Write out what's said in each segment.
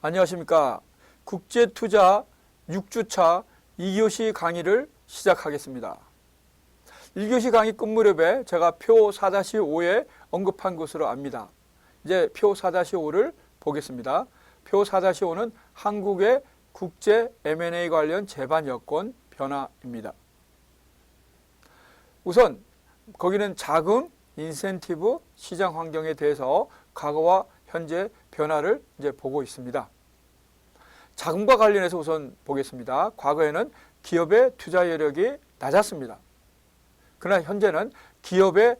안녕하십니까. 국제투자 6주차 2교시 강의를 시작하겠습니다. 1교시 강의 끝 무렵에 제가 표 4-5에 언급한 것으로 압니다. 이제 표 4-5를 보겠습니다. 표 4-5는 한국의 국제 M&A 관련 제반 여건 변화입니다. 우선 거기는 자금, 인센티브, 시장 환경에 대해서 과거와 현재 변화를 이제 보고 있습니다. 자금과 관련해서 우선 보겠습니다. 과거에는 기업의 투자 여력이 낮았습니다. 그러나 현재는 기업의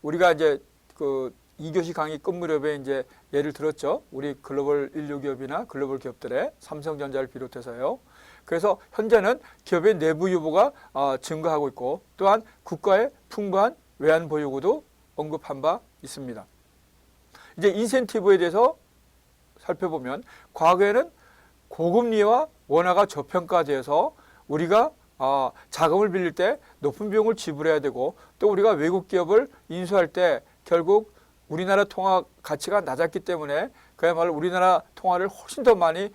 우리가 이제 그 2교시 강의 끝 무렵에 이제 예를 들었죠. 우리 글로벌 인류 기업이나 글로벌 기업들의 삼성전자를 비롯해서요. 그래서 현재는 기업의 내부 유보가 증가하고 있고 또한 국가의 풍부한 외환 보유고도 언급한 바 있습니다. 이제 인센티브에 대해서 살펴보면 과거에는 고금리와 원화가 저평가되어서 우리가 자금을 빌릴 때 높은 비용을 지불해야 되고 또 우리가 외국 기업을 인수할 때 결국 우리나라 통화 가치가 낮았기 때문에 그야말로 우리나라 통화를 훨씬 더 많이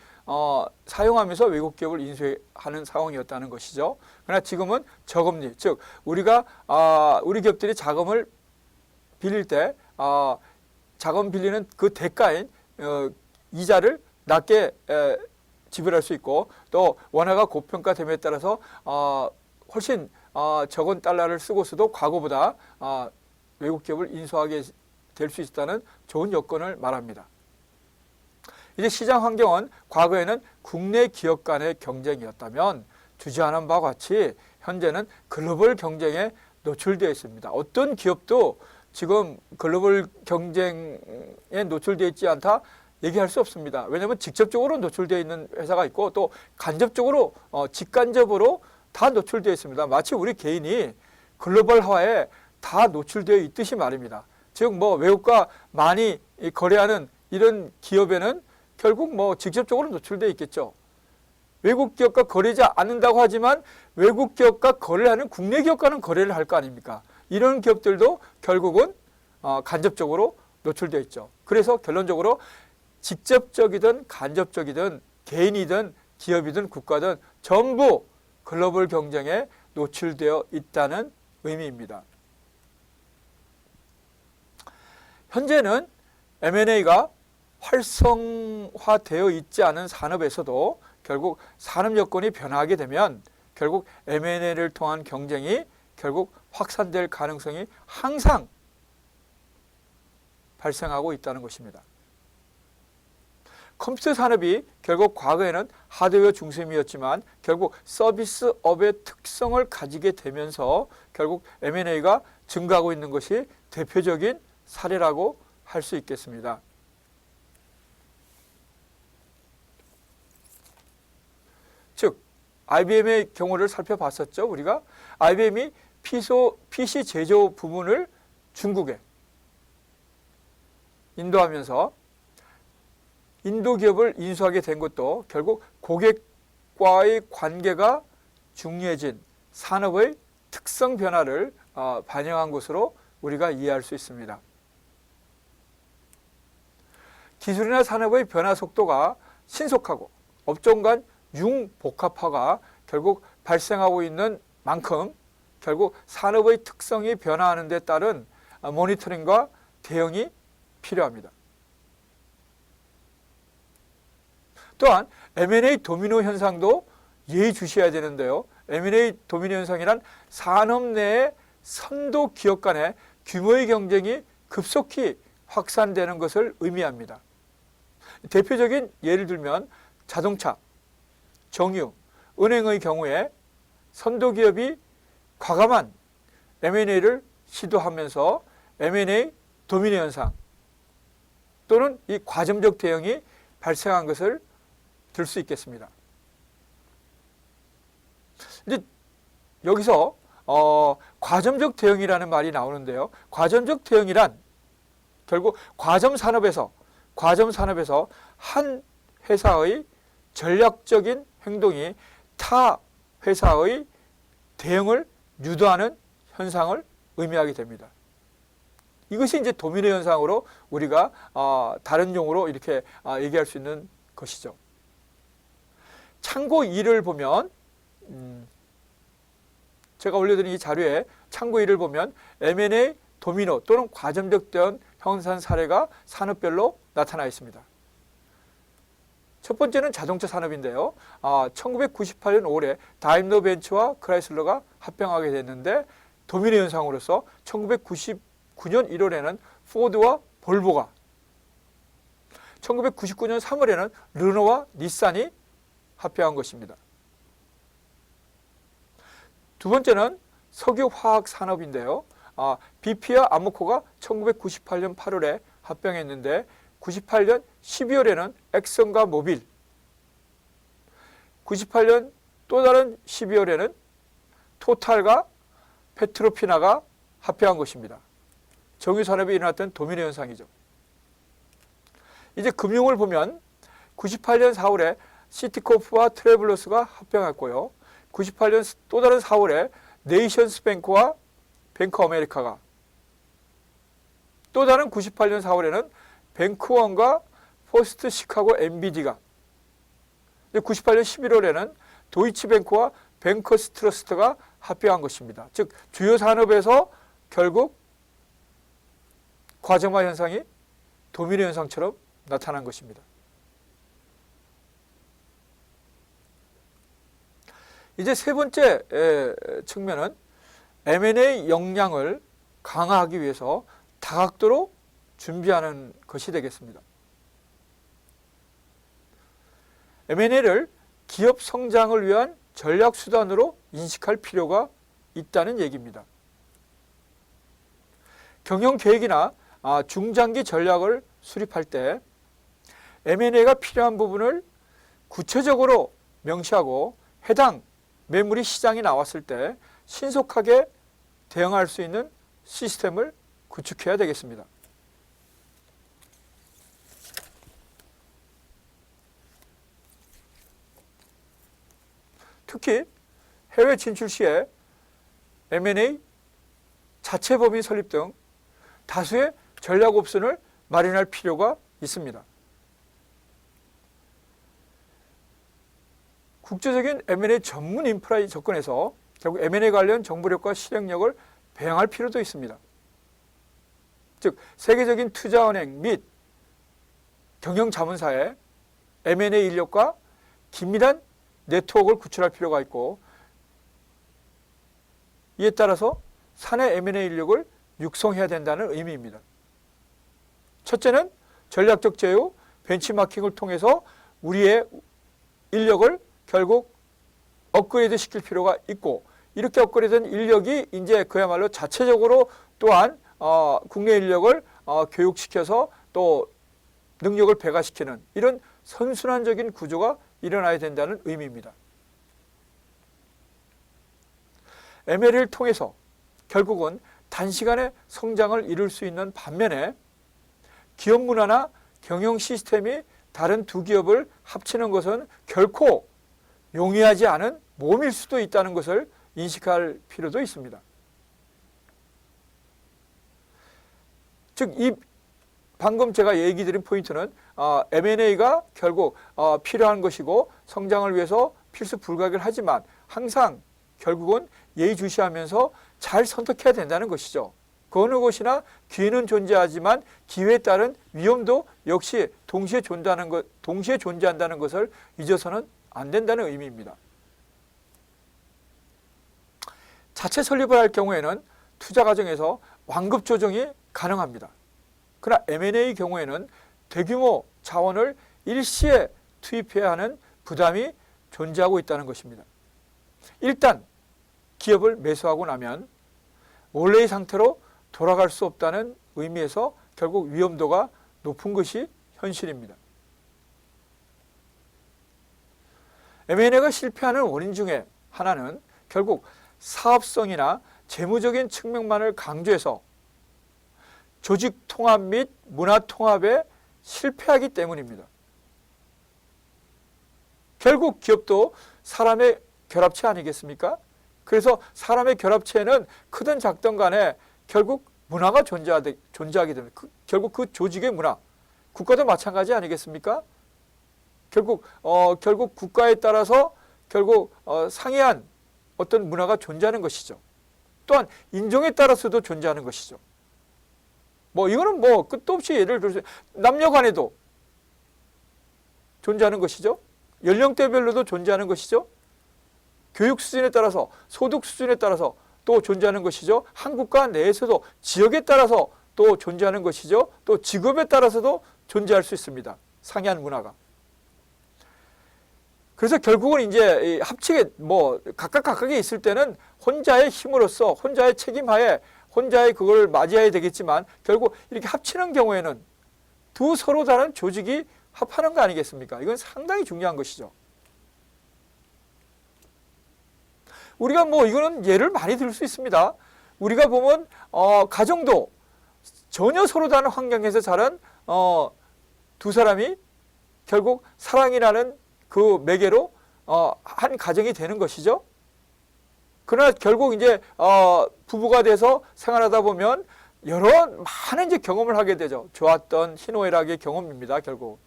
사용하면서 외국 기업을 인수하는 상황이었다는 것이죠. 그러나 지금은 저금리, 즉 우리가 우리 기업들이 자금을 빌릴 때 자금 빌리는 그 대가인 이자를 낮게 지불할 수 있고 또 원화가 고평가됨에 따라서 훨씬 적은 달러를 쓰고서도 과거보다 외국 기업을 인수하게 될 수 있다는 좋은 여건을 말합니다. 이제 시장 환경은 과거에는 국내 기업 간의 경쟁이었다면 주저하는 바와 같이 현재는 글로벌 경쟁에 노출되어 있습니다. 어떤 기업도 지금 글로벌 경쟁에 노출되어 있지 않다 얘기할 수 없습니다. 왜냐하면 직접적으로 노출되어 있는 회사가 있고 또 간접적으로 직간접으로 다 노출되어 있습니다. 마치 우리 개인이 글로벌화에 다 노출되어 있듯이 말입니다. 즉 뭐 외국과 많이 거래하는 이런 기업에는 결국 뭐 직접적으로 노출되어 있겠죠. 외국 기업과 거래하지 않는다고 하지만 외국 기업과 거래를 하는 국내 기업과는 거래를 할 거 아닙니까? 이런 기업들도 결국은 간접적으로 노출되어 있죠. 그래서 결론적으로 직접적이든 간접적이든 개인이든 기업이든 국가든 전부 글로벌 경쟁에 노출되어 있다는 의미입니다. 현재는 M&A가 활성화되어 있지 않은 산업에서도 결국 산업 여건이 변화하게 되면 결국 M&A를 통한 경쟁이 결국 확산될 가능성이 항상 발생하고 있다는 것입니다. 컴퓨터 산업이 결국 과거에는 하드웨어 중심이었지만 결국 서비스업의 특성을 가지게 되면서 결국 M&A가 증가하고 있는 것이 대표적인 사례라고 할 수 있겠습니다. 즉 IBM의 경우를 살펴봤었죠. 우리가 IBM이 PC 제조 부문을 중국에 인도하면서 인도 기업을 인수하게 된 것도 결국 고객과의 관계가 중요해진 산업의 특성 변화를 반영한 것으로 우리가 이해할 수 있습니다. 기술이나 산업의 변화 속도가 신속하고 업종 간 융복합화가 결국 발생하고 있는 만큼 결국 산업의 특성이 변화하는 데 따른 모니터링과 대응이 필요합니다. 또한 M&A 도미노 현상도 예의주시해야 되는데요. M&A 도미노 현상이란 산업 내의 선도 기업 간의 규모의 경쟁이 급속히 확산되는 것을 의미합니다. 대표적인 예를 들면 자동차, 정유, 은행의 경우에 선도 기업이 과감한 M&A를 시도하면서 M&A 도미노 현상 또는 이 과점적 대응이 발생한 것을 들 수 있겠습니다. 이제 여기서 과점적 대응이라는 말이 나오는데요. 과점적 대응이란 결국 과점 산업에서 한 회사의 전략적인 행동이 타 회사의 대응을 유도하는 현상을 의미하게 됩니다. 이것이 이제 도미노 현상으로 우리가 다른 용어로 이렇게 얘기할 수 있는 것이죠. 참고 2를 보면 제가 올려드린 이 자료에 참고 2를 보면 M&A 도미노 또는 과점적 대응 형성 사례가 산업별로 나타나 있습니다. 첫 번째는 자동차 산업인데요. 1998년 5월에 다임러 벤츠와 크라이슬러가 합병하게 됐는데 도미노 현상으로서 1999년 1월에는 포드와 볼보가, 1999년 3월에는 르노와 닛산이 합병한 것입니다. 두 번째는 석유화학 산업인데요. BP와 아모코가 1998년 8월에 합병했는데 98년 12월에는 엑슨과 모빌, 98년 또 다른 12월에는 토탈과 페트로피나가 합병한 것입니다. 정유산업에 일어났던 도미노 현상이죠. 이제 금융을 보면 98년 4월에 시티코프와 트래블러스가 합병했고요. 98년 또 다른 4월에 네이션스 뱅크와 뱅크 아메리카가, 또 다른 98년 4월에는 뱅크원과 포스트 시카고 MBD가, 98년 11월에는 도이치뱅크와 뱅커스 트러스트가 합병한 것입니다. 즉 주요 산업에서 결국 과점화 현상이 도미노 현상처럼 나타난 것입니다. 이제 세 번째 측면은 M&A 역량을 강화하기 위해서 다각도로 준비하는 것이 되겠습니다. M&A를 기업 성장을 위한 전략 수단으로 인식할 필요가 있다는 얘기입니다. 경영 계획이나 중장기 전략을 수립할 때 M&A가 필요한 부분을 구체적으로 명시하고 해당 매물이 시장에 나왔을 때 신속하게 대응할 수 있는 시스템을 구축해야 되겠습니다. 특히 해외 진출 시에 M&A 자체 법인 설립 등 다수의 전략 옵션을 마련할 필요가 있습니다. 국제적인 M&A 전문 인프라에 접근해서 결국 M&A 관련 정보력과 실행력을 배양할 필요도 있습니다. 즉 세계적인 투자은행 및 경영자문사의 M&A 인력과 긴밀한 네트워크를 구축할 필요가 있고, 이에 따라서 사내 M&A 인력을 육성해야 된다는 의미입니다. 첫째는 전략적 제휴, 벤치마킹을 통해서 우리의 인력을 결국 업그레이드 시킬 필요가 있고, 이렇게 업그레이드된 인력이 이제 그야말로 자체적으로 또한 국내 인력을 교육시켜서 또 능력을 배가시키는 이런 선순환적인 구조가 일어나야 된다는 의미입니다. M&A를 통해서 결국은 단시간에 성장을 이룰 수 있는 반면에 기업 문화나 경영 시스템이 다른 두 기업을 합치는 것은 결코 용이하지 않은 모험일 수도 있다는 것을 인식할 필요도 있습니다. 즉, 이 방금 제가 얘기 드린 포인트는 M&A가 결국 필요한 것이고 성장을 위해서 필수 불가결 하지만 항상 결국은 예의주시하면서 잘 선택해야 된다는 것이죠. 그 어느 곳이나 기회는 존재하지만 기회에 따른 위험도 역시 동시에 존재한다는 것을 잊어서는 안 된다는 의미입니다. 자체 설립을 할 경우에는 투자 과정에서 완급 조정이 가능합니다. 그러나 M&A 경우에는 대규모 자원을 일시에 투입해야 하는 부담이 존재하고 있다는 것입니다. 일단 기업을 매수하고 나면 원래의 상태로 돌아갈 수 없다는 의미에서 결국 위험도가 높은 것이 현실입니다. M&A가 실패하는 원인 중에 하나는 결국 사업성이나 재무적인 측면만을 강조해서 조직 통합 및 문화 통합에 실패하기 때문입니다. 결국 기업도 사람의 결합체 아니겠습니까? 그래서 사람의 결합체는 크든 작든 간에 결국 문화가 존재하게 됩니다. 결국 그 조직의 문화, 국가도 마찬가지 아니겠습니까? 결국 국가에 따라서 결국 상이한 어떤 문화가 존재하는 것이죠. 또한 인종에 따라서도 존재하는 것이죠. 뭐 이거는 뭐 끝도 없이 예를 들어서 남녀 간에도 존재하는 것이죠. 연령대별로도 존재하는 것이죠. 교육 수준에 따라서, 소득 수준에 따라서 또 존재하는 것이죠. 한 국가 내에서도 지역에 따라서 또 존재하는 것이죠. 또 직업에 따라서도 존재할 수 있습니다. 상이한 문화가. 그래서 결국은 이제 합치게 뭐 각각에 있을 때는 혼자의 힘으로써, 혼자의 책임하에, 혼자의 그걸 맞이해야 되겠지만 결국 이렇게 합치는 경우에는 두 서로 다른 조직이 합하는 거 아니겠습니까? 이건 상당히 중요한 것이죠. 우리가 뭐 이거는 예를 많이 들 수 있습니다. 우리가 보면 가정도 전혀 서로 다른 환경에서 자란 두 사람이 결국 사랑이라는 그 매개로 한 가정이 되는 것이죠. 그러나 결국 이제 부부가 돼서 생활하다 보면 여러 많은 이제 경험을 하게 되죠. 좋았던 희노애락의 경험입니다. 결국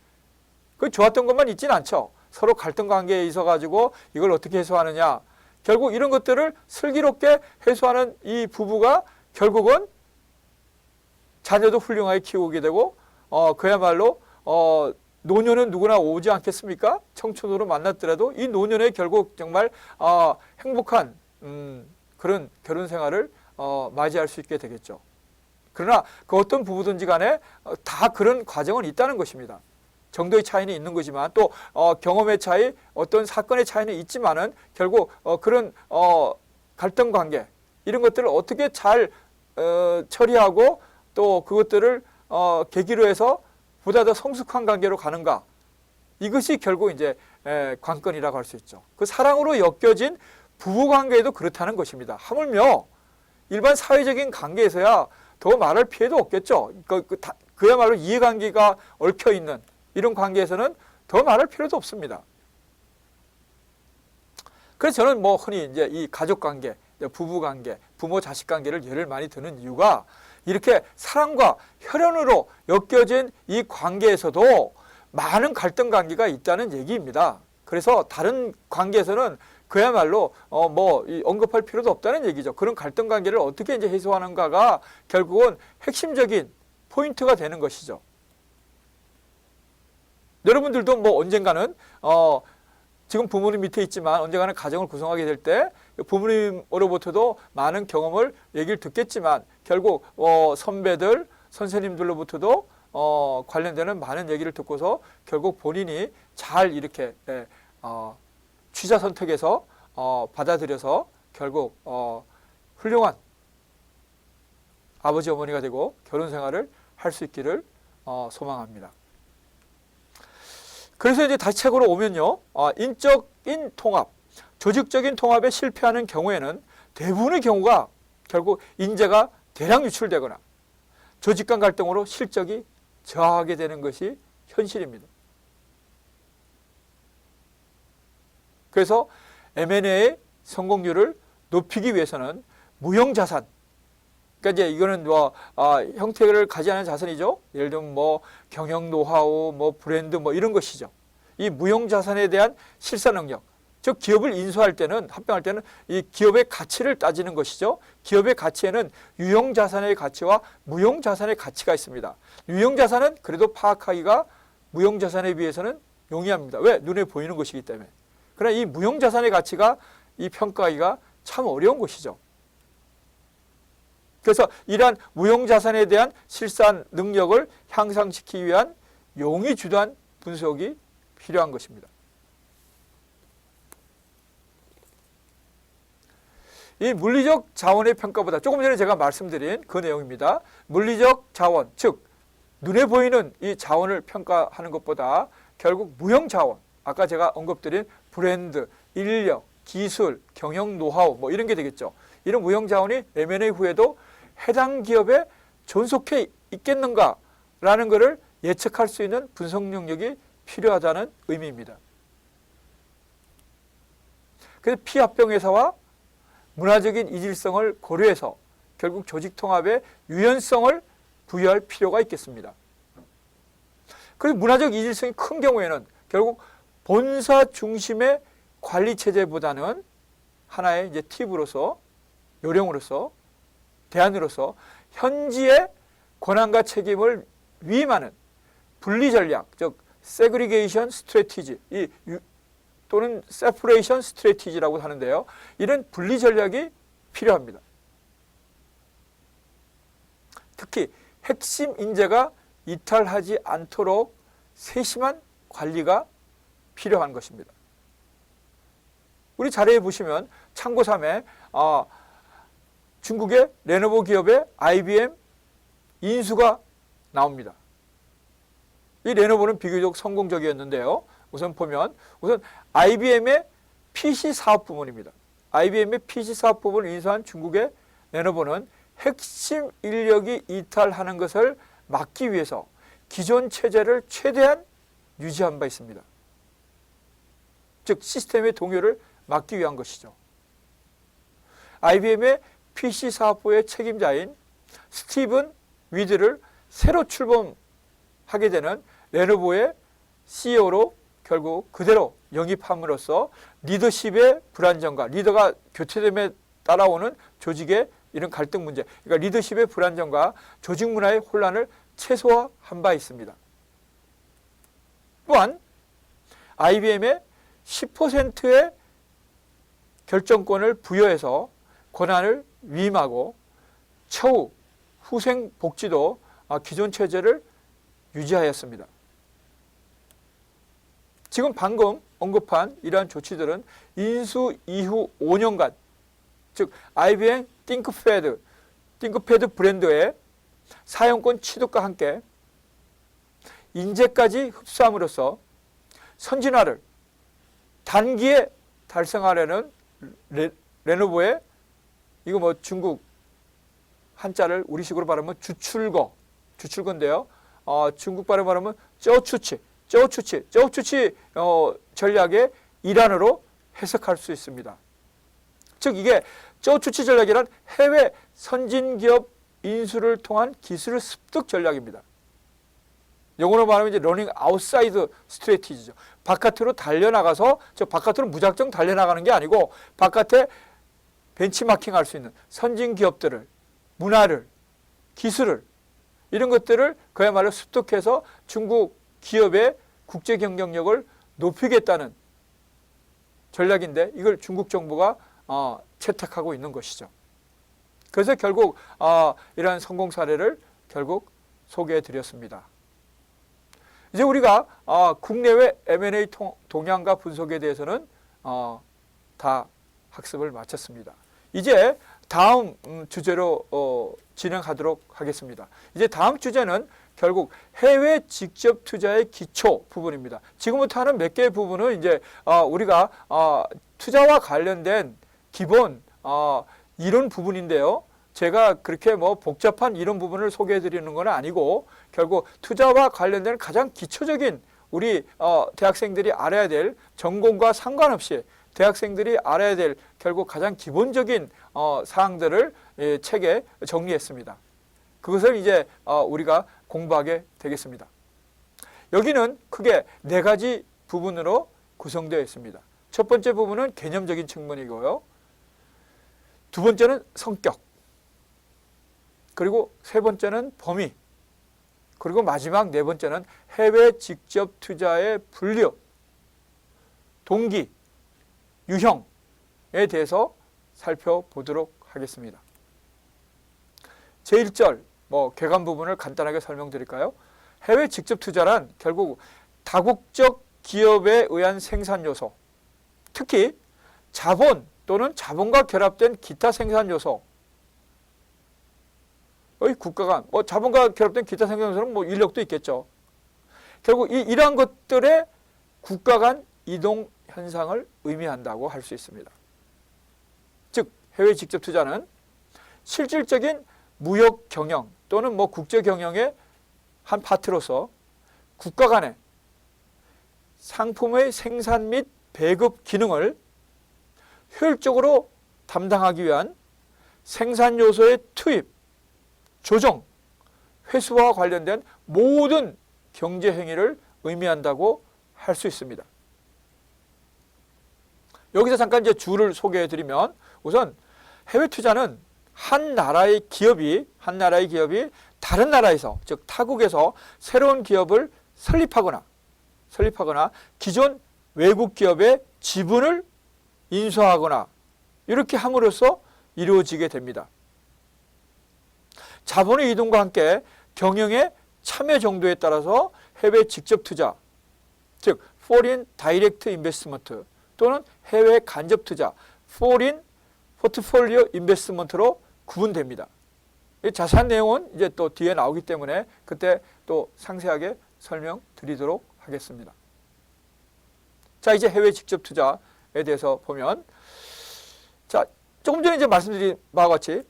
그 좋았던 것만 있지는 않죠. 서로 갈등 관계에 있어 가지고 이걸 어떻게 해소하느냐. 결국 이런 것들을 슬기롭게 해소하는 이 부부가 결국은 자녀도 훌륭하게 키우게 되고 그야말로 노년은 누구나 오지 않겠습니까? 청춘으로 만났더라도 이 노년에 결국 정말 행복한 그런 결혼 생활을 맞이할 수 있게 되겠죠. 그러나 그 어떤 부부든지 간에 다 그런 과정은 있다는 것입니다. 정도의 차이는 있는 거지만 또 경험의 차이, 어떤 사건의 차이는 있지만은 결국 그런 갈등 관계 이런 것들을 어떻게 잘 처리하고 또 그것들을 계기로 해서 보다 더 성숙한 관계로 가는가, 이것이 결국 이제 관건이라고 할 수 있죠. 그 사랑으로 엮여진 부부 관계에도 그렇다는 것입니다. 하물며 일반 사회적인 관계에서야 더 말할 필요도 없겠죠. 그야말로 이해관계가 얽혀 있는 이런 관계에서는 더 말할 필요도 없습니다. 그래서 저는 뭐 흔히 이제 이 가족 관계, 부부 관계, 부모 자식 관계를 예를 많이 드는 이유가 이렇게 사랑과 혈연으로 엮여진 이 관계에서도 많은 갈등 관계가 있다는 얘기입니다. 그래서 다른 관계에서는 그야말로 언급할 필요도 없다는 얘기죠. 그런 갈등 관계를 어떻게 이제 해소하는가가 결국은 핵심적인 포인트가 되는 것이죠. 여러분들도 뭐 언젠가는 지금 부모님 밑에 있지만 언젠가는 가정을 구성하게 될 때 부모님으로부터도 많은 경험을 얘기를 듣겠지만 결국 선배들, 선생님들로부터도 관련되는 많은 얘기를 듣고서 결국 본인이 잘 이렇게 취사 선택해서 받아들여서 결국 훌륭한 아버지 어머니가 되고 결혼 생활을 할 수 있기를 소망합니다. 그래서 이제 다시 책으로 오면요, 인적인 통합, 조직적인 통합에 실패하는 경우에는 대부분의 경우가 결국 인재가 대량 유출되거나 조직 간 갈등으로 실적이 저하하게 되는 것이 현실입니다. 그래서 M&A의 성공률을 높이기 위해서는 무형자산, 그러니까 이제 이거는 형태를 가지 않은 자산이죠. 예를 들면 뭐 경영 노하우, 뭐 브랜드 뭐 이런 것이죠. 이 무형자산에 대한 실사 능력, 즉 기업을 인수할 때는, 합병할 때는 이 기업의 가치를 따지는 것이죠. 기업의 가치에는 유형자산의 가치와 무형자산의 가치가 있습니다. 유형자산은 그래도 파악하기가 무형자산에 비해서는 용이합니다. 왜? 눈에 보이는 것이기 때문에. 그러나 이 무형자산의 가치가 이 평가하기가 참 어려운 것이죠. 그래서 이러한 무형자산에 대한 실산 능력을 향상시키기 위한 용의 주도한 분석이 필요한 것입니다. 이 물리적 자원의 평가보다 조금 전에 제가 말씀드린 그 내용입니다. 물리적 자원, 즉 눈에 보이는 이 자원을 평가하는 것보다 결국 무형 자원, 아까 제가 언급드린 브랜드, 인력, 기술, 경영 노하우 뭐 이런 게 되겠죠. 이런 무형 자원이 M&A 후에도 해당 기업에 존속해 있겠는가라는 것을 예측할 수 있는 분석 능력이 필요하다는 의미입니다. 그래서 피합병회사와 문화적인 이질성을 고려해서 결국 조직 통합의 유연성을 부여할 필요가 있겠습니다. 그래서 문화적 이질성이 큰 경우에는 결국 본사 중심의 관리 체제보다는 하나의 이제 팁으로서, 요령으로서, 대안으로서 현지의 권한과 책임을 위임하는 분리 전략, 즉 세그리게이션 스트래티지 또는 세퍼레이션 스트래티지라고 하는데요. 이런 분리 전략이 필요합니다. 특히 핵심 인재가 이탈하지 않도록 세심한 관리가 필요한 것입니다. 우리 자료에 보시면 참고 3에 중국의 레노버 기업의 IBM 인수가 나옵니다. 이 레노버는 비교적 성공적이었는데요. 우선 IBM의 PC 사업 부문입니다. IBM의 PC 사업 부문을 인수한 중국의 레노버는 핵심 인력이 이탈하는 것을 막기 위해서 기존 체제를 최대한 유지한 바 있습니다. 즉 시스템의 동요를 막기 위한 것이죠. IBM의 PC 사업부의 책임자인 스티븐 위드를 새로 출범하게 되는 레노버의 CEO로 결국 그대로 영입함으로써 리더십의 불안정과 리더가 교체됨에 따라오는 조직의 이런 갈등 문제, 그러니까 리더십의 불안정과 조직 문화의 혼란을 최소화한 바 있습니다. 또한 IBM의 10%의 결정권을 부여해서 권한을 위임하고 처우, 후생 복지도 기존 체제를 유지하였습니다. 지금 방금 언급한 이러한 조치들은 인수 이후 5년간, 즉 IBM 띵크패드 브랜드의 사용권 취득과 함께 인재까지 흡수함으로써 선진화를 단기에 달성하려는 레노버의 이거 중국 한자를 우리식으로 발음하면 주출거인데요. 중국 발음 발음은 쩌추치 전략의 일환으로 해석할 수 있습니다. 즉 이게 쩌추치 전략이란 해외 선진기업 인수를 통한 기술 습득 전략입니다. 영어로 말하면 이제 러닝 아웃사이드 스트래티지죠. 바깥으로 달려나가서 바깥으로 무작정 달려나가는 게 아니고 바깥에 벤치마킹할 수 있는 선진기업들을, 문화를, 기술을 이런 것들을 그야말로 습득해서 중국 기업의 국제 경쟁력을 높이겠다는 전략인데 이걸 중국 정부가 채택하고 있는 것이죠. 그래서 결국 이러한 성공 사례를 결국 소개해 드렸습니다. 이제 우리가 국내외 M&A 동향과 분석에 대해서는 다 학습을 마쳤습니다. 이제 다음 주제로 진행하도록 하겠습니다. 이제 다음 주제는 결국 해외 직접 투자의 기초 부분입니다. 지금부터 하는 몇 개의 부분은 이제 우리가 투자와 관련된 기본 이론 부분인데요. 제가 그렇게 복잡한 이론 부분을 소개해 드리는 건 아니고 결국 투자와 관련된 가장 기초적인 우리 대학생들이 알아야 될 전공과 상관없이 대학생들이 알아야 될 결국 가장 기본적인 사항들을 책에 정리했습니다. 그것을 이제 우리가 공부하게 되겠습니다. 여기는 크게 4가지 부분으로 구성되어 있습니다. 첫 번째 부분은 개념적인 측면이고요. 두 번째는 성격, 그리고 세 번째는 범위, 그리고 마지막 4번째는 해외 직접 투자의 분류, 동기, 유형에 대해서 살펴보도록 하겠습니다. 제1절 개관 부분을 간단하게 설명드릴까요? 해외 직접 투자란 결국 다국적 기업에 의한 생산 요소, 특히 자본 또는 자본과 결합된 기타 생산 요소의 국가 간, 자본과 결합된 기타 생산 요소는 인력도 있겠죠. 결국 이러한 것들의 국가 간 이동 현상을 의미한다고 할 수 있습니다. 즉 해외 직접 투자는 실질적인 무역 경영 또는 국제 경영의 한 파트로서 국가 간의 상품의 생산 및 배급 기능을 효율적으로 담당하기 위한 생산 요소의 투입, 조정, 회수와 관련된 모든 경제 행위를 의미한다고 할 수 있습니다. 여기서 잠깐 이제 주를 소개해 드리면 우선 해외 투자는 한 나라의 기업이 다른 나라에서 즉 타국에서 새로운 기업을 설립하거나 기존 외국 기업의 지분을 인수하거나 이렇게 함으로써 이루어지게 됩니다. 자본의 이동과 함께 경영의 참여 정도에 따라서 해외 직접 투자, 즉 Foreign Direct Investment 또는 해외 간접 투자, Foreign Portfolio Investment로 구분됩니다. 이 자세한 내용은 이제 또 뒤에 나오기 때문에 그때 또 상세하게 설명드리도록 하겠습니다. 자, 이제 해외 직접 투자에 대해서 보면, 자, 조금 전에 이제 말씀드린 바와 같이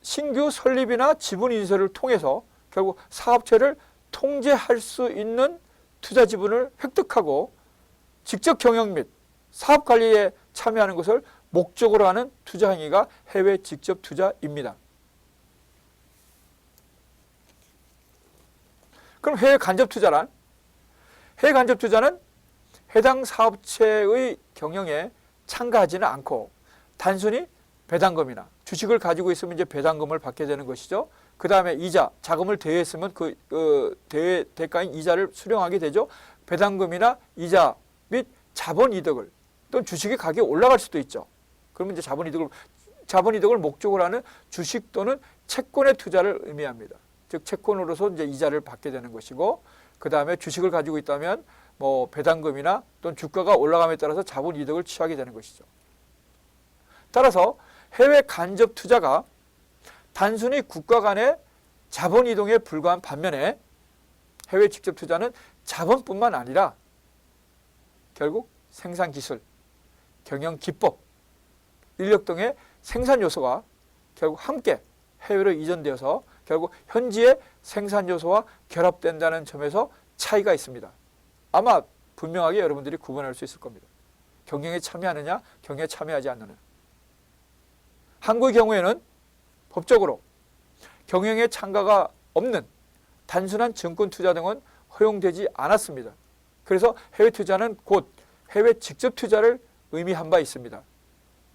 신규 설립이나 지분 인수를 통해서 결국 사업체를 통제할 수 있는 투자 지분을 획득하고 직접 경영 및 사업 관리에 참여하는 것을 목적으로 하는 투자 행위가 해외 직접 투자입니다. 그럼 해외 간접 투자란? 해외 간접 투자는 해당 사업체의 경영에 참가하지는 않고 단순히 배당금이나 주식을 가지고 있으면 이제 배당금을 받게 되는 것이죠. 그 다음에 이자, 자금을 대회했으면 그 대가인 이자를 수령하게 되죠. 배당금이나 이자 및 자본 이득을 또는 주식의 가격이 올라갈 수도 있죠. 그러면 이제 자본 이득을 목적으로 하는 주식 또는 채권의 투자를 의미합니다. 즉 채권으로서 이제 이자를 받게 되는 것이고, 그 다음에 주식을 가지고 있다면 뭐 배당금이나 또는 주가가 올라감에 따라서 자본 이득을 취하게 되는 것이죠. 따라서 해외 간접 투자가 단순히 국가 간의 자본 이동에 불과한 반면에 해외 직접 투자는 자본뿐만 아니라 결국 생산 기술, 경영 기법, 인력 등의 생산 요소가 결국 함께 해외로 이전되어서 결국 현지의 생산 요소와 결합된다는 점에서 차이가 있습니다. 아마 분명하게 여러분들이 구분할 수 있을 겁니다. 경영에 참여하느냐, 경영에 참여하지 않느냐. 한국의 경우에는 법적으로 경영에 참가가 없는 단순한 증권 투자 등은 허용되지 않았습니다. 그래서 해외 투자는 곧 해외 직접 투자를 의미한 바 있습니다.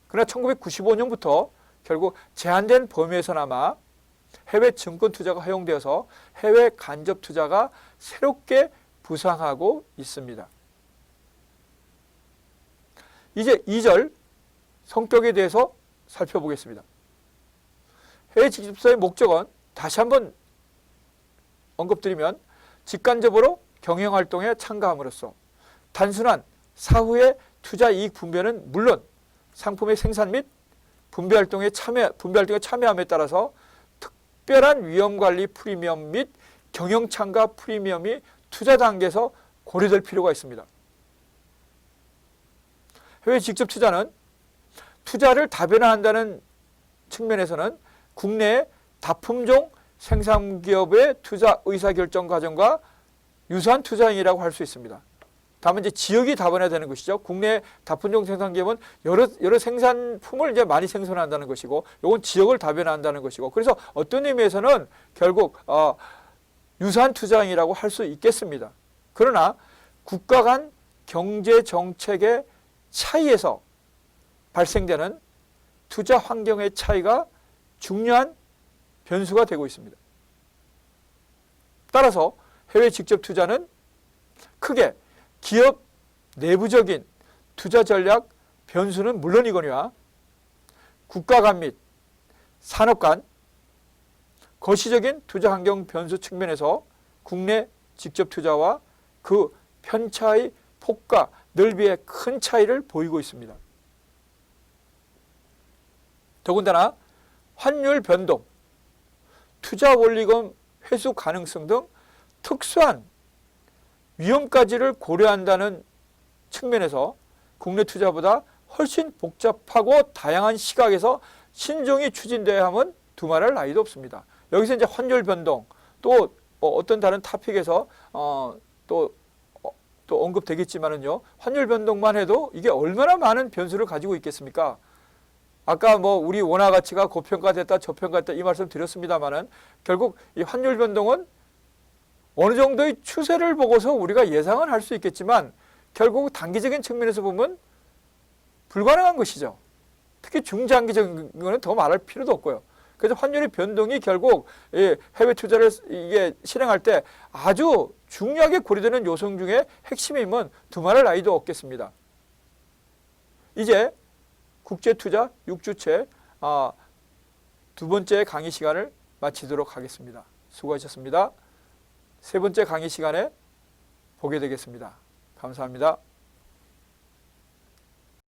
그러나 1995년부터 결국 제한된 범위에서나마 해외 증권 투자가 허용되어서 해외 간접 투자가 새롭게 부상하고 있습니다. 이제 2절 성격에 대해서 살펴보겠습니다. 해외 직접 투자의 목적은 다시 한번 언급드리면 직간접으로 경영활동에 참가함으로써 단순한 사후의 투자 이익 분배는 물론 상품의 생산 및 분배활동에 참여함에 따라서 특별한 위험관리 프리미엄 및 경영참가 프리미엄이 투자 단계에서 고려될 필요가 있습니다. 해외 직접 투자는 투자를 다변화한다는 측면에서는 국내의 다품종 생산기업의 투자 의사결정 과정과 유사한 투자 행위라고 할 수 있습니다. 다만 이제 지역이 다변화되는 것이죠. 국내 다품종 생산기업은 여러 생산품을 이제 많이 생산한다는 것이고, 이건 지역을 다변화한다는 것이고, 그래서 어떤 의미에서는 결국 유사한 투자 행위라고 할 수 있겠습니다. 그러나 국가 간 경제 정책의 차이에서 발생되는 투자 환경의 차이가 중요한 변수가 되고 있습니다. 따라서 해외 직접 투자는 크게 기업 내부적인 투자 전략 변수는 물론이거니와 국가 간 및 산업 간 거시적인 투자 환경 변수 측면에서 국내 직접 투자와 그 편차의 폭과 넓이의 큰 차이를 보이고 있습니다. 더군다나 환율 변동, 투자 원리금 회수 가능성 등 특수한 위험까지를 고려한다는 측면에서 국내 투자보다 훨씬 복잡하고 다양한 시각에서 신중히 추진되어야 함은 두말할 나위도 없습니다. 여기서 이제 환율 변동, 또 어떤 다른 토픽에서 또 언급되겠지만은요, 환율 변동만 해도 이게 얼마나 많은 변수를 가지고 있겠습니까? 아까 우리 원화 가치가 고평가됐다, 저평가됐다 이 말씀 드렸습니다만은 결국 이 환율 변동은 어느 정도의 추세를 보고서 우리가 예상은 할 수 있겠지만 결국 단기적인 측면에서 보면 불가능한 것이죠. 특히 중장기적인 거는 더 말할 필요도 없고요. 그래서 환율의 변동이 결국 해외 투자를 이게 실행할 때 아주 중요하게 고려되는 요소 중에 핵심임은 두말할 나위도 없겠습니다. 이제 국제투자 6주째 두 번째 강의 시간을 마치도록 하겠습니다. 수고하셨습니다. 세 번째 강의 시간에 보게 되겠습니다. 감사합니다.